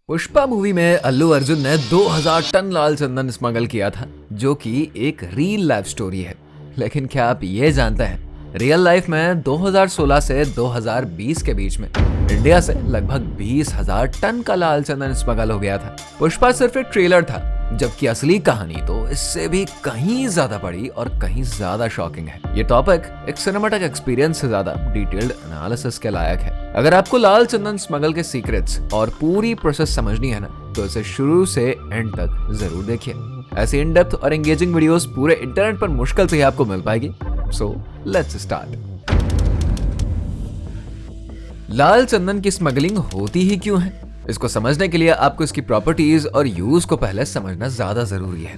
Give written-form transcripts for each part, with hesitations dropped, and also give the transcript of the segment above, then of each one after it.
Pushpa movie में अल्लू अर्जुन ने 2000 ton लाल चंदन smuggle किया था, जो कि एक रियल लाइफ स्टोरी है। लेकिन क्या आप ये जानते हैं, रियल लाइफ में 2016 से 2020 के बीच में इंडिया से लगभग 20,000 टन का लाल चंदन स्मगल हो गया था। पुष्पा सिर्फ एक ट्रेलर था, जबकि असली कहानी तो इससे भी कहीं ज्यादा बड़ी और कहीं ज्यादा शॉकिंग है। ये टॉपिक एक सिनेमैटिक एक्सपीरियंस से ज्यादा डिटेल्ड एनालिसिस के लायक है। अगर आपको लाल चंदन स्मगल के सीक्रेट्स और पूरी प्रोसेस समझनी है ना, तो इसे शुरू से एंड तक जरूर देखिए। ऐसी इन डेप्थ और एंगेजिंग वीडियोस पूरे इंटरनेट पर मुश्किल से ही आपको मिल पाएगी। So let's start. लाल चंदन की स्मगलिंग होती ही क्यों है, इसको समझने के लिए आपको इसकी प्रॉपर्टीज और यूज को पहले समझना ज्यादा जरूरी है।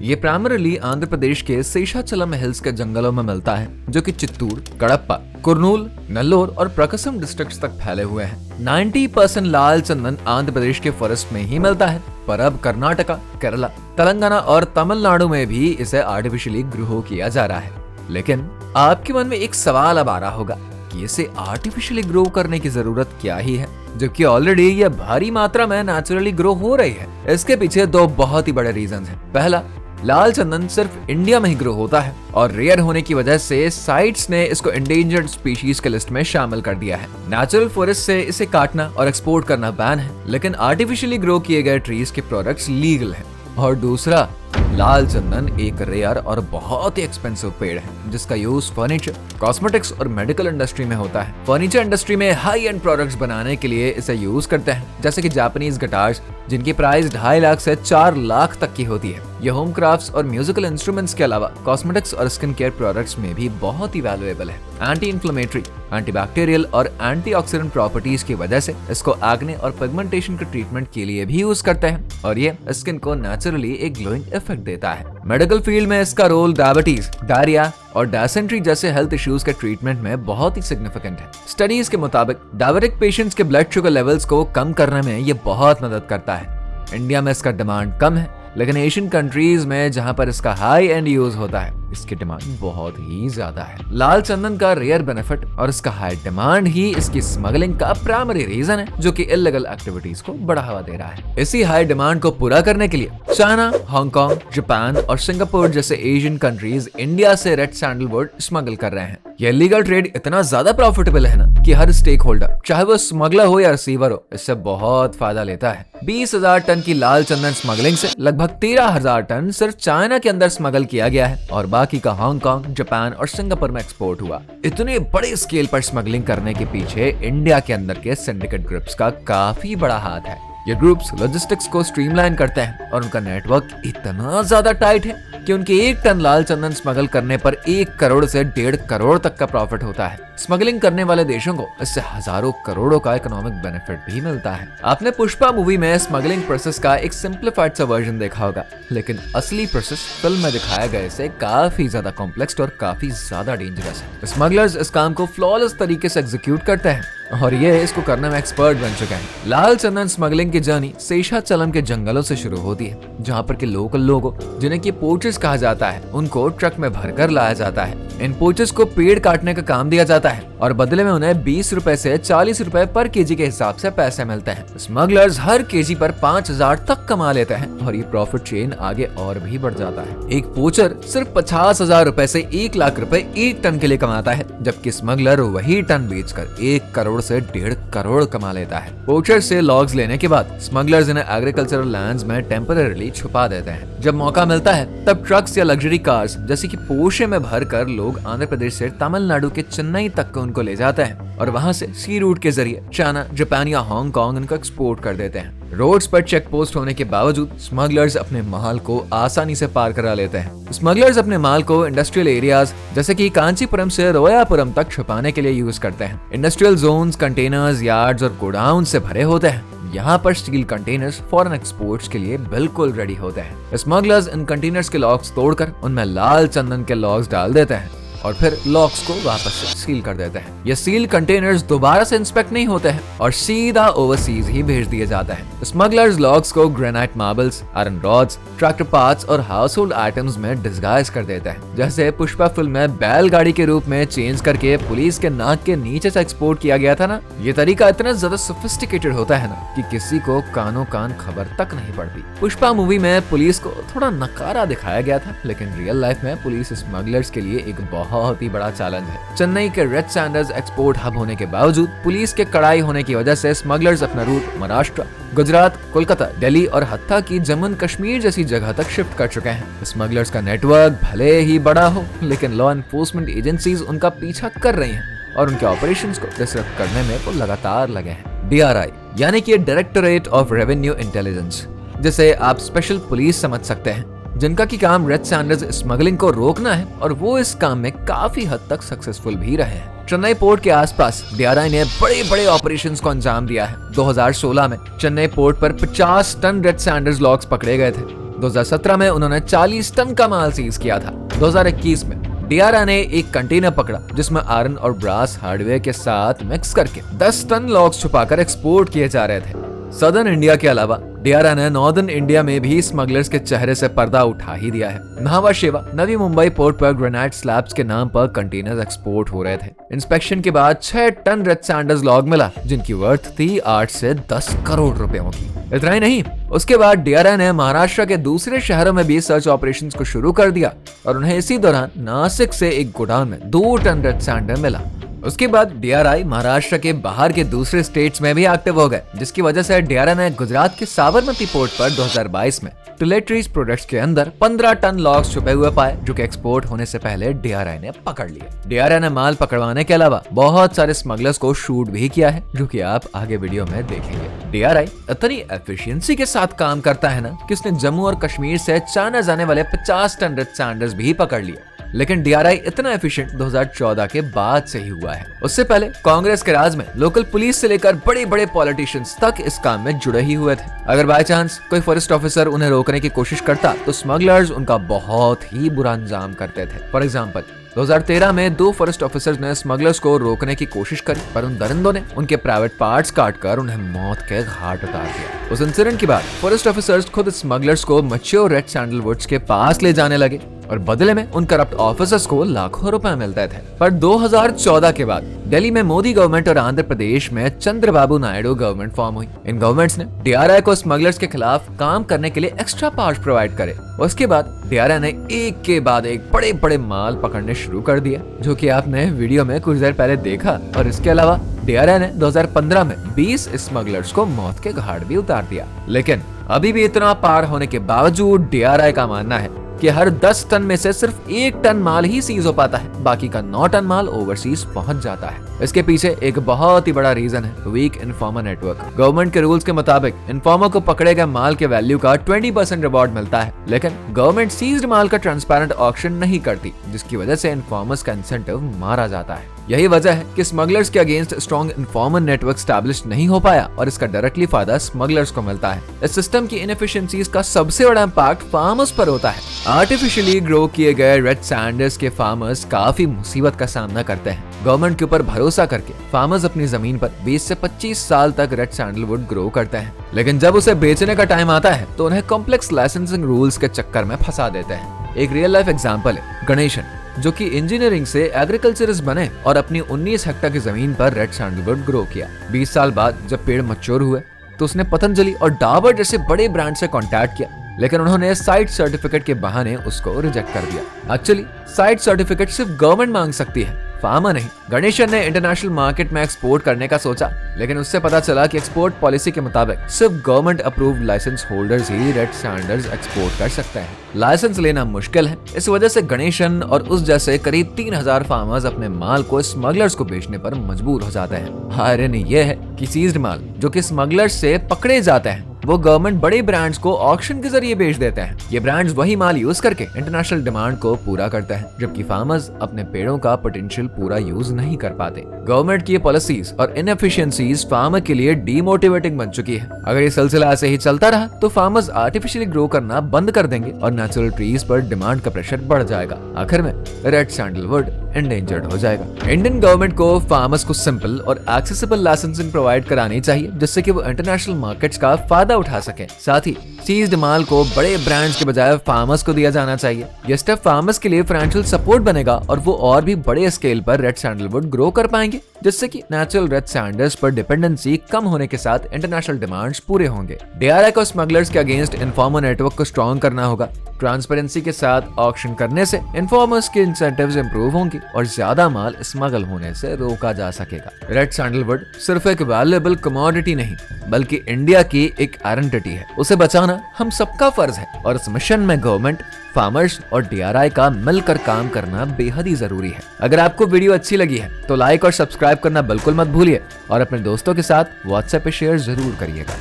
ये प्राइमरीली आंध्र प्रदेश के शेषाचलम हिल्स के जंगलों में मिलता है, जो कि चित्तूर, कडप्पा, कुर्नूल, नल्लोर और प्रकाशम डिस्ट्रिक्ट्स तक फैले हुए हैं। 90% लाल चंदन आंध्र प्रदेश के फॉरेस्ट में ही मिलता है, पर अब कर्नाटका, केरला, तेलंगाना और तमिलनाडु में भी इसे आर्टिफिशियली ग्रो किया जा रहा है। लेकिन आपके मन में एक सवाल अब आ रहा होगा कि इसे आर्टिफिशियली ग्रो करने की जरूरत क्या ही है, जबकि ऑलरेडी ये भारी मात्रा में नेचुरली ग्रो हो रही है। इसके पीछे दो बहुत ही बड़े रीजन हैं। पहला, लाल चंदन सिर्फ इंडिया में ही ग्रो होता है और रेयर होने की वजह से साइट्स ने इसको एंडेंजर्ड स्पीशीज के लिस्ट में शामिल कर दिया है। नेचुरल फॉरेस्ट से इसे काटना और एक्सपोर्ट करना बैन है, लेकिन आर्टिफिशियली ग्रो किए गए ट्रीज के प्रोडक्ट्स लीगल हैं। और दूसरा, लाल चंदन एक रेयर और बहुत ही एक्सपेंसिव पेड़ है, जिसका यूज फर्नीचर, कॉस्मेटिक्स और मेडिकल इंडस्ट्री में होता है। फर्नीचर इंडस्ट्री में हाई एंड प्रोडक्ट्स बनाने के लिए इसे यूज करते हैं, जैसे कि जापानीज गिटार्स, जिनकी प्राइस 2.5 लाख से 4 लाख तक की होती है। यह होम क्राफ्ट्स और म्यूजिकल इंस्ट्रूमेंट्स के अलावा कॉस्मेटिक्स और स्किन केयर प्रोडक्ट्स में भी बहुत ही वैल्यूएबल है। एंटी इन्फ्लेमेटरी, एंटीबैक्टीरियल और एंटीऑक्सीडेंट प्रॉपर्टीज की वजह से इसको एक्ने और पिगमेंटेशन के ट्रीटमेंट के लिए भी यूज करते हैं, और ये स्किन को नेचुरली एक ग्लोइंग इफेक्ट देता है। मेडिकल फील्ड में इसका रोल डायबिटीज, डायरिया और डायसेंट्री जैसे हेल्थ इश्यूज के ट्रीटमेंट में बहुत ही सिग्निफिकेंट है। स्टडीज के मुताबिक डायबिटिक पेशेंट्स के ब्लड शुगर लेवल्स को कम करने में ये बहुत मदद करता है। इंडिया में इसका डिमांड कम है, लेकिन एशियन कंट्रीज में जहां पर इसका हाई एंड यूज होता है, इसकी डिमांड बहुत ही ज्यादा है। लाल चंदन का रेयर बेनिफिट और इसका हाई डिमांड ही इसकी स्मगलिंग का प्राइमरी रीजन है, जो कि इल्लीगल एक्टिविटीज को बढ़ावा दे रहा है। इसी हाई डिमांड को पूरा करने के लिए चाइना, हांगकांग, जापान और सिंगापुर जैसे एशियन कंट्रीज इंडिया से रेड सैंडलवुड स्मगल कर रहे हैं। यह लीगल ट्रेड इतना ज्यादा प्रॉफिटेबल है ना, कि हर स्टेक होल्डर, चाहे वो स्मगलर हो या रिसीवर हो, इससे बहुत फायदा लेता है। 20,000 टन की लाल चंदन स्मगलिंग से लगभग 13,000 टन सिर्फ चाइना के अंदर स्मगल किया गया है, और बाकी का हांगकांग, जापान और सिंगापुर में एक्सपोर्ट हुआ। इतने बड़े स्केल पर स्मगलिंग करने के पीछे इंडिया के अंदर के सिंडिकेट ग्रुप्स का काफी बड़ा हाथ है। ये ग्रुप्स लॉजिस्टिक्स को स्ट्रीमलाइन करते हैं, और उनका नेटवर्क इतना ज्यादा टाइट है कि उनके 1 टन लाल चंदन स्मगल करने पर 1 करोड़ से 1.5 करोड़ तक का प्रॉफिट होता है। स्मगलिंग करने वाले देशों को इससे हजारों करोड़ों का इकोनॉमिक बेनिफिट भी मिलता है। आपने पुष्पा मूवी में स्मगलिंग प्रोसेस का एक सिंप्लीफाइड सा वर्जन देखा होगा, लेकिन असली प्रोसेस फिल्म में दिखाया गए से काफी ज्यादा कॉम्प्लेक्स और काफी ज्यादा डेंजरस है। स्मगलर्स इस काम को फ्लॉलेस तरीके से एग्जीक्यूट करते हैं, और ये इसको करने में एक्सपर्ट बन चुके हैं। लाल चंदन स्मगलिंग की जर्नी शेषाचलम के जंगलों से शुरू होती है, जहाँ पर के लोकल लोगों, जिन्हें की पोचर्स कहा जाता है, उनको ट्रक में भरकर लाया जाता है। इन पोचर्स को पेड़ काटने का काम दिया जाता है, और बदले में उन्हें 20 रुपए से 40 रुपए पर केजी के हिसाब से पैसे मिलते हैं। स्मगलर्स हर केजी पर 5,000 तक कमा लेते हैं, और ये प्रॉफिट चेन आगे और भी बढ़ जाता है। एक पोचर सिर्फ 50,000 रुपए से 1 लाख रुपए 1 टन के लिए कमाता है, जबकि स्मगलर वही टन बेचकर 1 करोड़ से 1.5 करोड़ कमा लेता है। पोचर से लॉग्स लेने के बाद स्मगलर्स इन्हें एग्रीकल्चरल लैंड्स में टेम्पररीली छुपा देते हैं। जब मौका मिलता है, तब ट्रक्स या लग्जरी कार्स जैसे कि पोर्शे में भरकर लोग आंध्र प्रदेश से तमिलनाडु के चेन्नई तक उनको ले जाते हैं, और वहां से सी रूट के जरिए चाइना, जापान या हांगकांग इनको एक्सपोर्ट कर देते हैं। रोड्स पर चेक पोस्ट होने के बावजूद स्मगलर्स अपने माल को आसानी से पार करा लेते हैं। स्मगलर्स अपने माल को इंडस्ट्रियल एरियाज जैसे कि कांचीपुरम से रोयापुरम तक छुपाने के लिए यूज करते हैं। इंडस्ट्रियल जोन्स, कंटेनर्स, यार्ड्स और गोडाउन से भरे होते हैं। यहाँ पर स्टील कंटेनर्स फॉरेन एक्सपोर्ट्स के लिए बिल्कुल रेडी होते हैं। स्मगलर्स इन कंटेनर्स के लॉक्स तोड़कर उनमें लाल चंदन के लॉक्स डाल देते हैं। और फिर लॉक्स को वापस से सील कर देते हैं। ये सील कंटेनर्स दोबारा से इंस्पेक्ट नहीं होते हैं और सीधा ओवरसीज ही भेज दिए जाते हैं। स्मगलर्स लॉक्स को granite marbles, iron rods, tractor parts और हाउस होल्ड आइटम्स में डिस्गाइज कर देते हैं। जैसे पुष्पा फिल्म में बैलगाड़ी के रूप में चेंज करके पुलिस के नाक के नीचे से एक्सपोर्ट किया गया था ना, ये तरीका इतना ज्यादा सोफिस्टिकेटेड होता है ना कि किसी को कानो कान खबर तक नहीं पड़ती। पुष्पा मूवी में पुलिस को थोड़ा नकारा दिखाया गया था, लेकिन रियल लाइफ में पुलिस स्मगलर्स के लिए एक बहुत ही बड़ा चैलेंज है। चेन्नई के रेड सैंडर्स एक्सपोर्ट हब होने के बावजूद पुलिस के कड़ाई होने की वजह से स्मगलर्स अपना रूट महाराष्ट्र, गुजरात, कोलकाता, दिल्ली और हत्ता की जम्मू कश्मीर जैसी जगह तक शिफ्ट कर चुके हैं। स्मगलर्स का नेटवर्क भले ही बड़ा हो, लेकिन लॉ एनफोर्समेंट एजेंसीज उनका पीछा कर रही हैं और उनके ऑपरेशंस को डिसरप्ट करने में वो लगातार लगे हैं। DRI यानी कि डायरेक्टोरेट ऑफ रेवेन्यू इंटेलिजेंस, जिसे आप स्पेशल पुलिस समझ सकते हैं, जिनका की काम रेड सैंडर्स स्मगलिंग को रोकना है और वो इस काम में काफी हद तक सक्सेसफुल भी रहे हैं। चेन्नई पोर्ट के आसपास DRI ने बड़े बड़े ऑपरेशंस को अंजाम दिया है। 2016 में चेन्नई पोर्ट पर 50 टन रेड सैंडर्स लॉक्स पकड़े गए थे। 2017 में उन्होंने 40 टन का माल सीज किया था। 2021 में DRI ने एक कंटेनर पकड़ा जिसमें आयरन और ब्रास हार्डवेयर के साथ मिक्स करके 10 टन लॉक्स छुपाकर एक्सपोर्ट किए जा रहे थे। सदर्न इंडिया के अलावा DRI ने नॉर्दर्न इंडिया में भी स्मगलर्स के चेहरे से पर्दा उठा ही दिया है। न्हावा शेवा, नवी मुंबई पोर्ट पर ग्रेनाइट स्लैब्स के नाम पर कंटेनर्स एक्सपोर्ट हो रहे थे। इंस्पेक्शन के बाद 6 टन रेड सैंडर्स लॉग मिला, जिनकी वर्थ थी 8 से 10 करोड़ रुपयों की। इतना ही नहीं, उसके बाद DRI ने महाराष्ट्र के दूसरे शहरों में भी सर्च ऑपरेशंस को शुरू कर दिया और उन्हें इसी दौरान नासिक से एक गोडाउन में 2 टन रेड सैंडर मिला। उसके बाद DRI महाराष्ट्र के बाहर के दूसरे स्टेट्स में भी एक्टिव हो गए, जिसकी वजह से DRI ने गुजरात के साबरमती पोर्ट पर 2022 में टॉयलेटरीज प्रोडक्ट्स के अंदर 15 टन लॉक्स छुपे हुए पाए, जो कि एक्सपोर्ट होने से पहले DRI ने पकड़ लिए। DRI ने माल पकड़वाने के अलावा बहुत सारे स्मगलर्स को शूट भी किया है, जो कि आप आगे वीडियो में देखेंगे। DRI इतनी एफिशिएंसी के साथ काम करता है ना कि उसने जम्मू और कश्मीर से चाइना जाने वाले 50 टन रेड सैंडर्स भी पकड़ लिए। लेकिन DRI इतना एफिशिएंट 2014 के बाद से ही हुआ है। उससे पहले कांग्रेस के राज में लोकल पुलिस से लेकर बड़े बड़े पॉलिटिशियंस तक इस काम में जुड़े ही हुए थे। अगर बाय चांस कोई फॉरेस्ट ऑफिसर उन्हें रोकने की कोशिश करता तो स्मगलर्स उनका बहुत ही बुरा अंजाम करते थे। फॉर एग्जाम्पल 2013 में 2 फॉरेस्ट ऑफिसर्स ने स्मगलर्स को रोकने की कोशिश करी, पर उन दरिंदों ने उनके प्राइवेट पार्ट्स काटकर उन्हें मौत के घाट उतार दिया। उस इंसिडेंट के बाद फॉरेस्ट ऑफिसर्स खुद स्मगलर्स को मैच्योर रेड सैंडलवुड्स के पास ले जाने लगे और बदले में उन करप्ट ऑफिसर्स को लाखों रुपए मिलते थे। पर 2014 के बाद दिल्ली में मोदी गवर्नमेंट और आंध्र प्रदेश में चंद्रबाबू नायडू गवर्नमेंट फॉर्म हुई। इन गवर्नमेंट्स ने DRI को स्मगलर्स के खिलाफ काम करने के लिए एक्स्ट्रा पावर्स प्रोवाइड करे। उसके बाद DRI ने एक के बाद एक बड़े बड़े माल पकड़ने शुरू कर दिया, जो कि आपने वीडियो में कुछ देर पहले देखा। और इसके अलावा DRI ने 2015 में 20 स्मगलर्स को मौत के घाट भी उतार दिया। लेकिन अभी भी इतना पार होने के बावजूद DRI का मानना है कि हर 10 टन में से सिर्फ 1 टन माल ही सीज हो पाता है, बाकी का 9 टन माल ओवरसीज पहुंच जाता है। इसके पीछे एक बहुत ही बड़ा रीजन है वीक इन्फॉर्मर नेटवर्क। गवर्नमेंट के रूल्स के मुताबिक इन्फॉर्मर को पकड़े गए माल के वैल्यू का 20% रिवॉर्ड मिलता है, लेकिन गवर्नमेंट सीज्ड माल का ट्रांसपेरेंट ऑक्शन नहीं करती, जिसकी वजह से इन्फॉर्मर्स का इंसेंटिव मारा जाता है। यही वजह है कि स्मगलर्स के against strong informer network establish नहीं हो पाया और इसका डायरेक्टली फायदा स्मगलर्स को मिलता है। इस सिस्टम की इनएफिशिएंसीज का सबसे बड़ा इम्पैक्ट फार्मर्स पर होता है। आर्टिफिशियली ग्रो किए गए रेड सैंडर्स के फार्मर्स काफी मुसीबत का सामना करते हैं। गवर्नमेंट के ऊपर भरोसा करके फार्मर्स अपनी जमीन पर 20 से 25 साल तक रेड सैंडलवुड ग्रो करते हैं, लेकिन जब उसे बेचने का टाइम आता है तो उन्हें कॉम्प्लेक्स लाइसेंसिंग रूल्स के चक्कर में फंसा देते हैं। एक रियल लाइफ एग्जांपल है गणेशन, जो कि इंजीनियरिंग से एग्रीकल्चरिस्ट बने और अपनी 19 हेक्टेयर की जमीन पर रेड सैंडलवुड ग्रो किया। 20 साल बाद जब पेड़ मैच्योर हुए तो उसने पतंजलि और डाबर जैसे बड़े ब्रांड से कांटेक्ट किया, लेकिन उन्होंने साइट सर्टिफिकेट के बहाने उसको रिजेक्ट कर दिया। एक्चुअली साइट सर्टिफिकेट सिर्फ गवर्नमेंट मांग सकती है, फार्मर नहीं। गणेशन ने इंटरनेशनल मार्केट में एक्सपोर्ट करने का सोचा, लेकिन उससे पता चला कि एक्सपोर्ट पॉलिसी के मुताबिक सिर्फ गवर्नमेंट अप्रूव्ड लाइसेंस होल्डर्स ही रेड सैंडर्स एक्सपोर्ट कर सकते हैं। लाइसेंस लेना मुश्किल है, इस वजह से गणेशन और उस जैसे करीब 3000 फार्मर्स अपने माल को स्मगलर्स को बेचने पर मजबूर हो जाते हैं। आयरनी यह है कि सीज्ड माल जो कि स्मगलर्स से पकड़े जाते हैं वो गवर्नमेंट बड़े ब्रांड्स को ऑक्शन के जरिए बेच देते हैं। ये ब्रांड्स वही माल यूज करके इंटरनेशनल डिमांड को पूरा करते हैं, जबकि फार्मर्स अपने पेड़ों का पोटेंशियल पूरा यूज नहीं कर पाते। गवर्नमेंट की पॉलिसीज और इनएफिशिएंसीज फार्मर के लिए डीमोटिवेटिंग बन चुकी है। अगर ये सिलसिला ऐसे ही चलता रहा तो फार्मर्स आर्टिफिशियली ग्रो करना बंद कर देंगे और नेचुरल ट्रीज पर डिमांड का प्रेशर बढ़ जाएगा। आखिर में रेड सैंडलवुड एंडेंजर्ड हो जाएगा। इंडियन गवर्नमेंट को फार्मर्स को सिंपल और एक्सेसिबल लाइसेंसिंग प्रोवाइड करानी चाहिए, जिससे कि वो इंटरनेशनल मार्केट्स का फायदा उठा सके। साथ ही सीज्ड माल को बड़े ब्रांड्स के बजाय फार्मर्स को दिया जाना चाहिए। यह स्टेप फार्मर्स के लिए फाइनेंशियल सपोर्ट बनेगा और वो और भी बड़े स्केल पर रेड सैंडलवुड ग्रो कर पाएंगे, जिससे कि नेचुरल रेड सैंडल्स पर डिपेंडेंसी कम होने के साथ इंटरनेशनल डिमांड्स पूरे होंगे। डीआरआई को स्मगलर्स के अगेंस्ट इन्फॉर्मर नेटवर्क को स्ट्रॉन्ग करना होगा। ट्रांसपेरेंसी के साथ ऑक्शन करने से इन्फॉर्मर्स के इंसेंटिव्स इंप्रूव होंगे और ज्यादा माल स्मगल होने से रोका जा सकेगा। रेड सैंडलवुड सिर्फ एक वैल्यूएबल कमोडिटी नहीं, बल्कि इंडिया की एक आइडेंटिटी है। उसे बचाना हम सबका फर्ज है और इस मिशन में गवर्नमेंट, फार्मर्स और डीआरआई का मिलकर काम करना बेहद ही जरूरी है। अगर आपको वीडियो अच्छी लगी है तो लाइक और सब्सक्राइब करना बिल्कुल मत भूलिए और अपने दोस्तों के साथ व्हाट्सएप पे शेयर जरूर करिएगा।